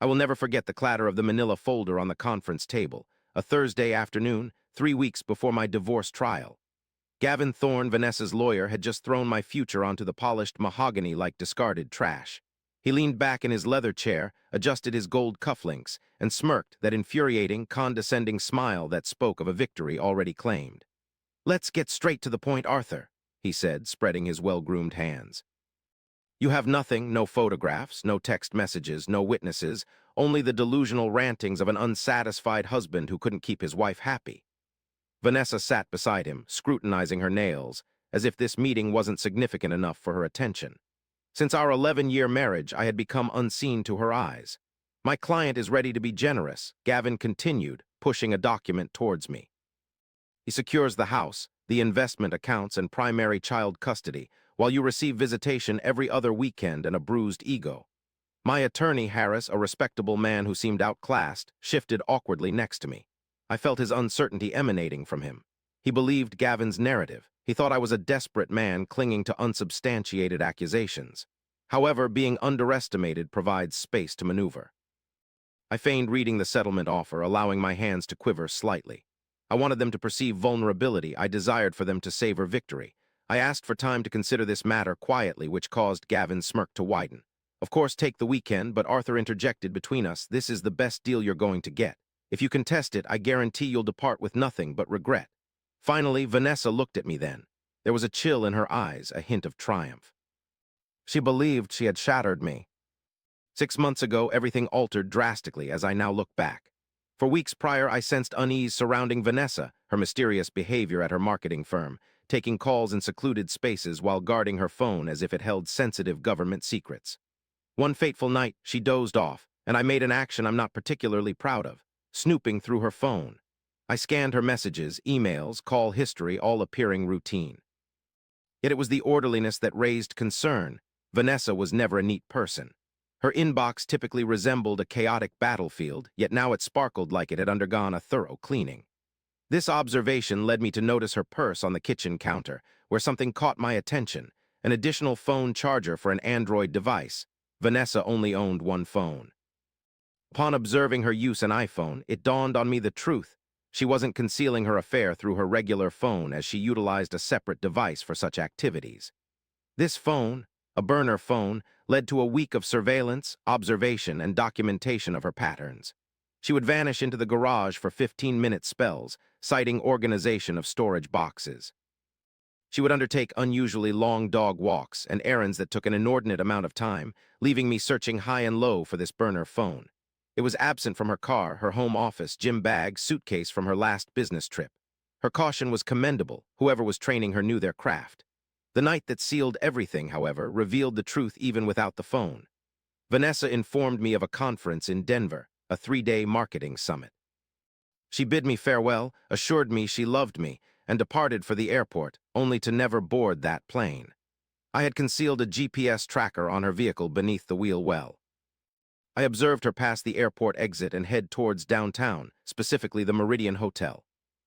I will never forget the clatter of the manila folder on the conference table, a Thursday afternoon, 3 weeks before my divorce trial. Gavin Thorne, Vanessa's lawyer, had just thrown my future onto the polished mahogany like discarded trash. He leaned back in his leather chair, adjusted his gold cufflinks, and smirked that infuriating, condescending smile that spoke of a victory already claimed. "Let's get straight to the point, Arthur," he said, spreading his well-groomed hands. "You have nothing, no photographs, no text messages, no witnesses, only the delusional rantings of an unsatisfied husband who couldn't keep his wife happy." Vanessa sat beside him, scrutinizing her nails, as if this meeting wasn't significant enough for her attention. Since our 11-year marriage, I had become unseen to her eyes. "My client is ready to be generous," Gavin continued, pushing a document towards me. "He secures the house, the investment accounts, and primary child custody, while you receive visitation every other weekend and a bruised ego." My attorney, Harris, a respectable man who seemed outclassed, shifted awkwardly next to me. I felt his uncertainty emanating from him. He believed Gavin's narrative. He thought I was a desperate man clinging to unsubstantiated accusations. However, being underestimated provides space to maneuver. I feigned reading the settlement offer, allowing my hands to quiver slightly. I wanted them to perceive vulnerability. I desired for them to savor victory. I asked for time to consider this matter quietly, which caused Gavin's smirk to widen. "Of course, take the weekend," but Arthur interjected between us. "This is the best deal you're going to get. If you contest it, I guarantee you'll depart with nothing but regret." Finally, Vanessa looked at me then. There was a chill in her eyes, a hint of triumph. She believed she had shattered me. 6 months ago, everything altered drastically as I now look back. For weeks prior, I sensed unease surrounding Vanessa, her mysterious behavior at her marketing firm, taking calls in secluded spaces while guarding her phone as if it held sensitive government secrets. One fateful night, she dozed off, and I made an action I'm not particularly proud of, snooping through her phone. I scanned her messages, emails, call history, all appearing routine. Yet it was the orderliness that raised concern. Vanessa was never a neat person. Her inbox typically resembled a chaotic battlefield, yet now it sparkled like it had undergone a thorough cleaning. This observation led me to notice her purse on the kitchen counter, where something caught my attention, an additional phone charger for an Android device. Vanessa only owned one phone. Upon observing her use an iPhone, it dawned on me the truth. She wasn't concealing her affair through her regular phone, as she utilized a separate device for such activities. This phone, a burner phone, led to a week of surveillance, observation, and documentation of her patterns. She would vanish into the garage for 15-minute spells, citing organization of storage boxes. She would undertake unusually long dog walks and errands that took an inordinate amount of time, leaving me searching high and low for this burner phone. It was absent from her car, her home office, gym bag, suitcase from her last business trip. Her caution was commendable. Whoever was training her knew their craft. The night that sealed everything, however, revealed the truth even without the phone. Vanessa informed me of a conference in Denver, a 3-day marketing summit. She bid me farewell, assured me she loved me, and departed for the airport, only to never board that plane. I had concealed a GPS tracker on her vehicle beneath the wheel well. I observed her pass the airport exit and head towards downtown, specifically the Meridian Hotel.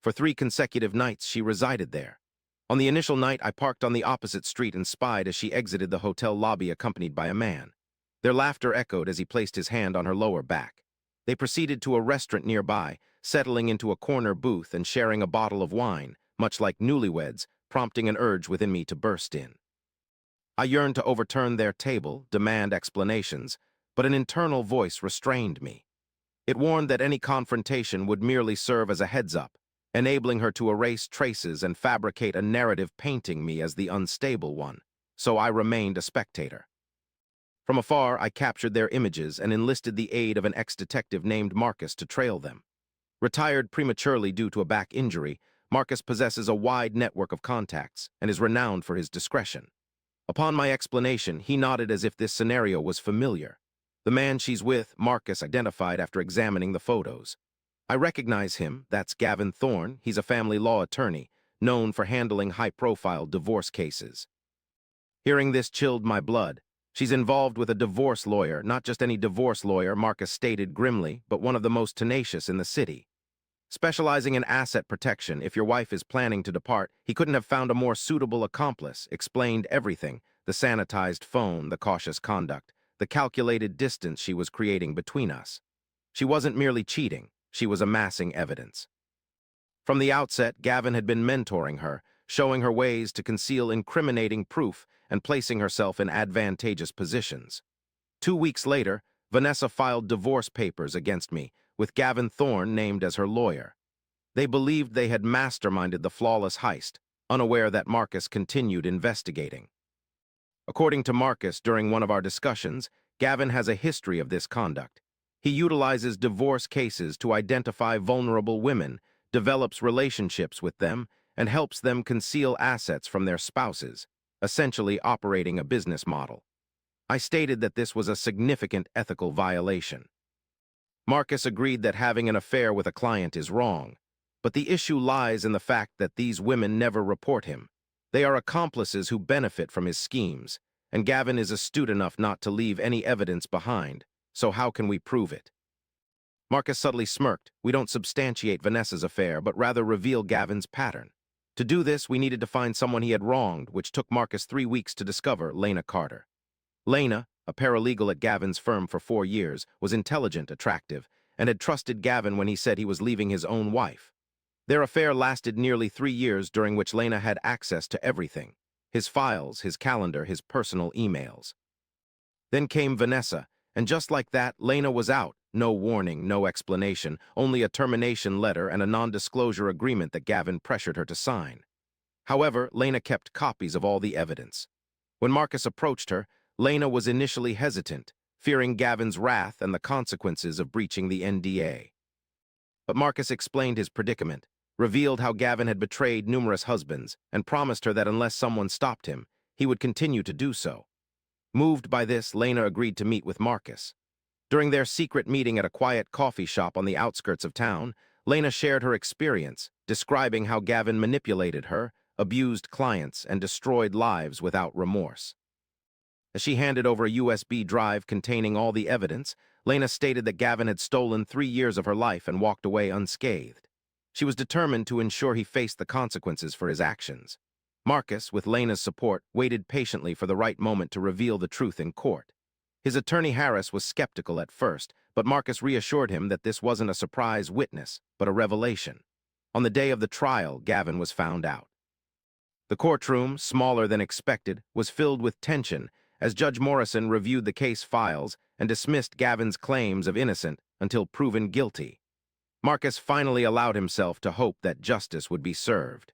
For 3 consecutive nights, she resided there. On the initial night, I parked on the opposite street and spied as she exited the hotel lobby accompanied by a man. Their laughter echoed as he placed his hand on her lower back. They proceeded to a restaurant nearby, settling into a corner booth and sharing a bottle of wine, much like newlyweds, prompting an urge within me to burst in. I yearned to overturn their table, demand explanations, but an internal voice restrained me. It warned that any confrontation would merely serve as a heads-up, enabling her to erase traces and fabricate a narrative painting me as the unstable one, so I remained a spectator. From afar, I captured their images and enlisted the aid of an ex-detective named Marcus to trail them. Retired prematurely due to a back injury, Marcus possesses a wide network of contacts and is renowned for his discretion. Upon my explanation, he nodded as if this scenario was familiar. "The man she's with," Marcus identified after examining the photos. "I recognize him. That's Gavin Thorne. He's a family law attorney, known for handling high-profile divorce cases." Hearing this chilled my blood. "She's involved with a divorce lawyer, not just any divorce lawyer," Marcus stated grimly, "but one of the most tenacious in the city. Specializing in asset protection, if your wife is planning to depart, he couldn't have found a more suitable accomplice," explained everything, the sanitized phone, the cautious conduct, the calculated distance she was creating between us. She wasn't merely cheating, she was amassing evidence. From the outset, Gavin had been mentoring her, showing her ways to conceal incriminating proof and placing herself in advantageous positions. 2 weeks later, Vanessa filed divorce papers against me, with Gavin Thorne named as her lawyer. They believed they had masterminded the flawless heist, unaware that Marcus continued investigating. According to Marcus, during one of our discussions, Gavin has a history of this conduct. He utilizes divorce cases to identify vulnerable women, develops relationships with them, and helps them conceal assets from their spouses, essentially operating a business model. I stated that this was a significant ethical violation. Marcus agreed that having an affair with a client is wrong, but the issue lies in the fact that these women never report him. They are accomplices who benefit from his schemes, and Gavin is astute enough not to leave any evidence behind, so how can we prove it? Marcus subtly smirked. We don't substantiate Vanessa's affair, but rather reveal Gavin's pattern. To do this, we needed to find someone he had wronged, which took Marcus 3 weeks to discover: Lena Carter. Lena, a paralegal at Gavin's firm for 4 years, was intelligent, attractive, and had trusted Gavin when he said he was leaving his own wife. Their affair lasted nearly 3 years, during which Lena had access to everything: his files, his calendar, his personal emails. Then came Vanessa, and just like that, Lena was out. No warning, no explanation, only a termination letter and a non-disclosure agreement that Gavin pressured her to sign. However, Lena kept copies of all the evidence. When Marcus approached her, Lena was initially hesitant, fearing Gavin's wrath and the consequences of breaching the NDA. But Marcus explained his predicament, revealed how Gavin had betrayed numerous husbands, and promised her that unless someone stopped him, he would continue to do so. Moved by this, Lena agreed to meet with Marcus. During their secret meeting at a quiet coffee shop on the outskirts of town, Lena shared her experience, describing how Gavin manipulated her, abused clients, and destroyed lives without remorse. As she handed over a USB drive containing all the evidence, Lena stated that Gavin had stolen 3 years of her life and walked away unscathed. She was determined to ensure he faced the consequences for his actions. Marcus, with Lena's support, waited patiently for the right moment to reveal the truth in court. His attorney Harris was skeptical at first, but Marcus reassured him that this wasn't a surprise witness, but a revelation. On the day of the trial, Gavin was found out. The courtroom, smaller than expected, was filled with tension as Judge Morrison reviewed the case files and dismissed Gavin's claims of innocent until proven guilty. Marcus finally allowed himself to hope that justice would be served.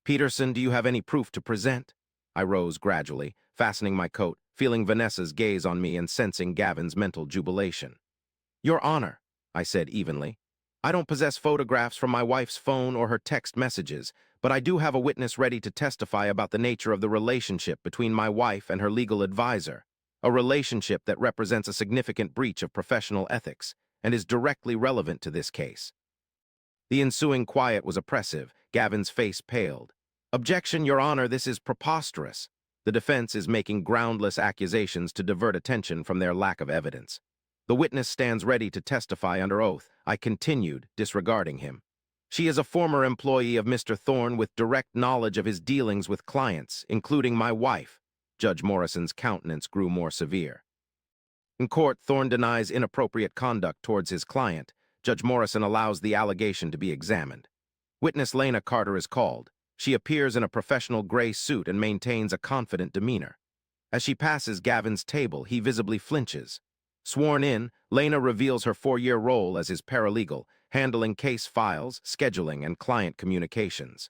"Peterson, do you have any proof to present?" I rose gradually, fastening my coat, feeling Vanessa's gaze on me and sensing Gavin's mental jubilation. "Your Honor," I said evenly, "I don't possess photographs from my wife's phone or her text messages, but I do have a witness ready to testify about the nature of the relationship between my wife and her legal advisor, a relationship that represents a significant breach of professional ethics and is directly relevant to this case." The ensuing quiet was oppressive. Gavin's face paled. "Objection, Your Honor, this is preposterous. The defense is making groundless accusations to divert attention from their lack of evidence. The witness stands ready to testify under oath," I continued, disregarding him. "She is a former employee of Mr. Thorne with direct knowledge of his dealings with clients, including my wife." Judge Morrison's countenance grew more severe. In court, Thorne denies inappropriate conduct towards his client. Judge Morrison allows the allegation to be examined. Witness Lena Carter is called. She appears in a professional gray suit and maintains a confident demeanor. As she passes Gavin's table, he visibly flinches. Sworn in, Lena reveals her 4-year role as his paralegal, handling case files, scheduling, and client communications.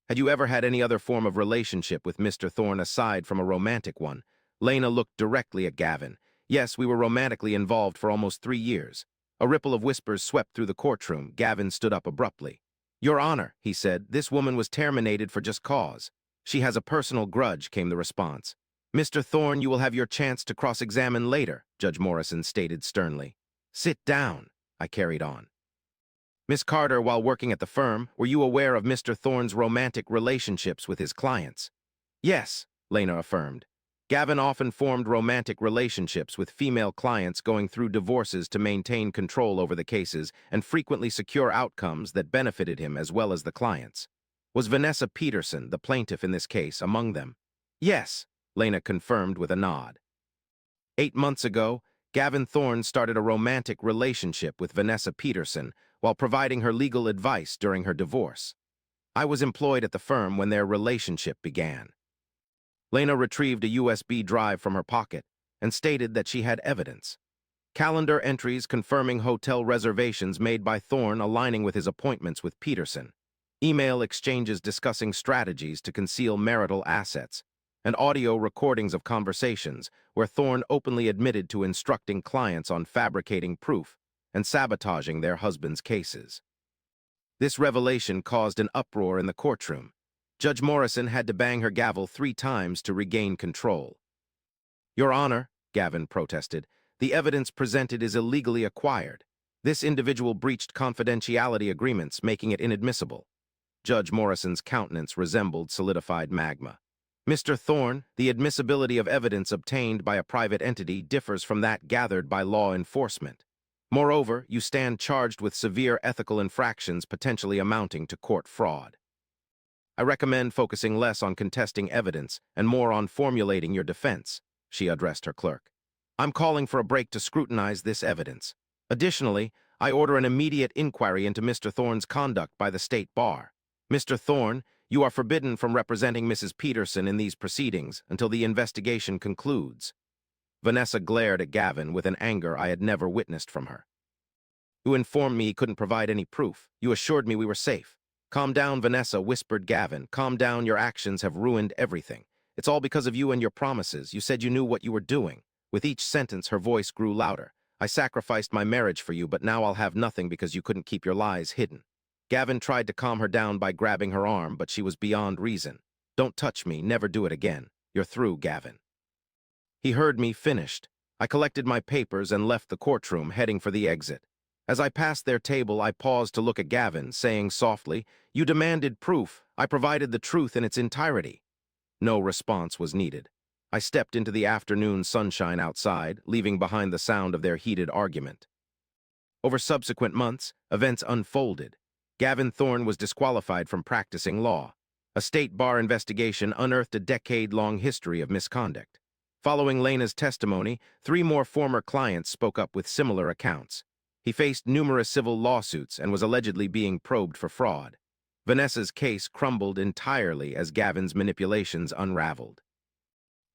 "Had you ever had any other form of relationship with Mr. Thorne aside from a romantic one?" Lena looked directly at Gavin. "Yes, we were romantically involved for almost 3 years. A ripple of whispers swept through the courtroom. Gavin stood up abruptly. "Your Honor," he said, "this woman was terminated for just cause. She has a personal grudge," came the response. "Mr. Thorne, you will have your chance to cross-examine later," Judge Morrison stated sternly. "Sit down," I carried on. "Miss Carter, while working at the firm, were you aware of Mr. Thorne's romantic relationships with his clients?" "Yes," Lena affirmed. "Gavin often formed romantic relationships with female clients, going through divorces to maintain control over the cases and frequently secure outcomes that benefited him as well as the clients. Was Vanessa Peterson, the plaintiff in this case, among them?" "Yes," Lena confirmed with a nod. 8 months ago, Gavin Thorne started a romantic relationship with Vanessa Peterson while providing her legal advice during her divorce. I was employed at the firm when their relationship began. Lena retrieved a USB drive from her pocket and stated that she had evidence. Calendar entries confirming hotel reservations made by Thorne aligning with his appointments with Peterson. Email exchanges discussing strategies to conceal marital assets, and audio recordings of conversations where Thorne openly admitted to instructing clients on fabricating proof and sabotaging their husbands' cases. This revelation caused an uproar in the courtroom. Judge Morrison had to bang her gavel 3 times to regain control. "Your Honor," Gavin protested, "the evidence presented is illegally acquired. This individual breached confidentiality agreements, making it inadmissible." Judge Morrison's countenance resembled solidified magma. "Mr. Thorne, the admissibility of evidence obtained by a private entity differs from that gathered by law enforcement. Moreover, you stand charged with severe ethical infractions potentially amounting to court fraud. I recommend focusing less on contesting evidence and more on formulating your defense," she addressed her clerk. "I'm calling for a break to scrutinize this evidence. Additionally, I order an immediate inquiry into Mr. Thorne's conduct by the State Bar. Mr. Thorne, you are forbidden from representing Mrs. Peterson in these proceedings until the investigation concludes." Vanessa glared at Gavin with an anger I had never witnessed from her. "You informed me he couldn't provide any proof. You assured me we were safe." "Calm down, Vanessa," whispered Gavin. "Calm down, your actions have ruined everything. It's all because of you and your promises. You said you knew what you were doing." With each sentence, her voice grew louder. "I sacrificed my marriage for you, but now I'll have nothing because you couldn't keep your lies hidden." Gavin tried to calm her down by grabbing her arm, but she was beyond reason. "Don't touch me. Never do it again. You're through, Gavin." He heard me finished. I collected my papers and left the courtroom, heading for the exit. As I passed their table, I paused to look at Gavin, saying softly, "You demanded proof. I provided the truth in its entirety." No response was needed. I stepped into the afternoon sunshine outside, leaving behind the sound of their heated argument. Over subsequent months, events unfolded. Gavin Thorne was disqualified from practicing law. A state bar investigation unearthed a decade-long history of misconduct. Following Lena's testimony, 3 more former clients spoke up with similar accounts. He faced numerous civil lawsuits and was allegedly being probed for fraud. Vanessa's case crumbled entirely as Gavin's manipulations unraveled.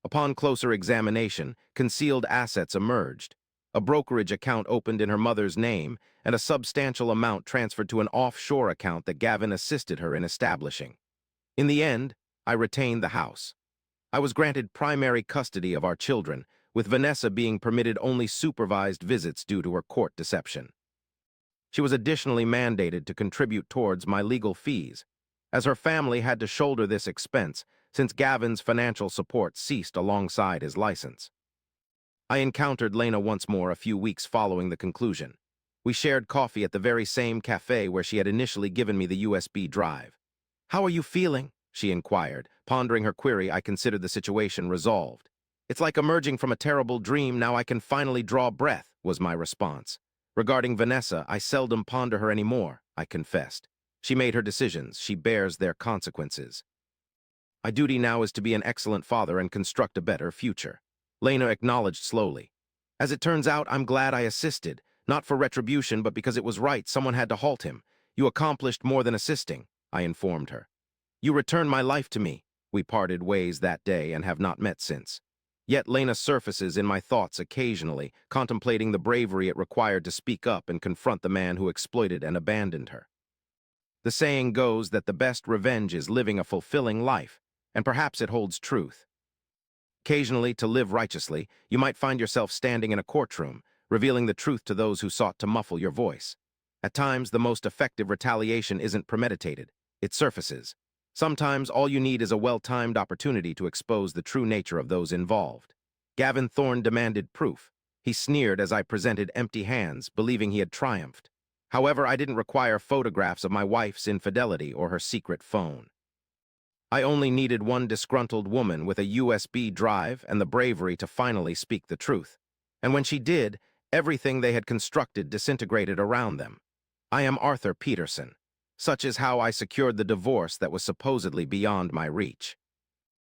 Upon closer examination, concealed assets emerged. A brokerage account opened in her mother's name, and a substantial amount transferred to an offshore account that Gavin assisted her in establishing. In the end, I retained the house. I was granted primary custody of our children, with Vanessa being permitted only supervised visits due to her court deception. She was additionally mandated to contribute towards my legal fees, as her family had to shoulder this expense since Gavin's financial support ceased alongside his license. I encountered Lena once more a few weeks following the conclusion. We shared coffee at the very same cafe where she had initially given me the USB drive. "How are you feeling?" she inquired. Pondering her query, I considered the situation resolved. "It's like emerging from a terrible dream. Now I can finally draw breath," was my response. Regarding Vanessa, I seldom ponder her anymore, I confessed. She made her decisions. She bears their consequences. My duty now is to be an excellent father and construct a better future. Lena acknowledged slowly. "As it turns out, I'm glad I assisted. Not for retribution, but because it was right. Someone had to halt him. You accomplished more than assisting," I informed her. "You returned my life to me." We parted ways that day and have not met since. Yet Lena surfaces in my thoughts occasionally, contemplating the bravery it required to speak up and confront the man who exploited and abandoned her. The saying goes that the best revenge is living a fulfilling life, and perhaps it holds truth. Occasionally, to live righteously, you might find yourself standing in a courtroom, revealing the truth to those who sought to muffle your voice. At times, the most effective retaliation isn't premeditated. It surfaces. Sometimes all you need is a well-timed opportunity to expose the true nature of those involved. Gavin Thorne demanded proof. He sneered as I presented empty hands, believing he had triumphed. However, I didn't require photographs of my wife's infidelity or her secret phone. I only needed one disgruntled woman with a USB drive and the bravery to finally speak the truth. And when she did, everything they had constructed disintegrated around them. I am Arthur Peterson. Such is how I secured the divorce that was supposedly beyond my reach.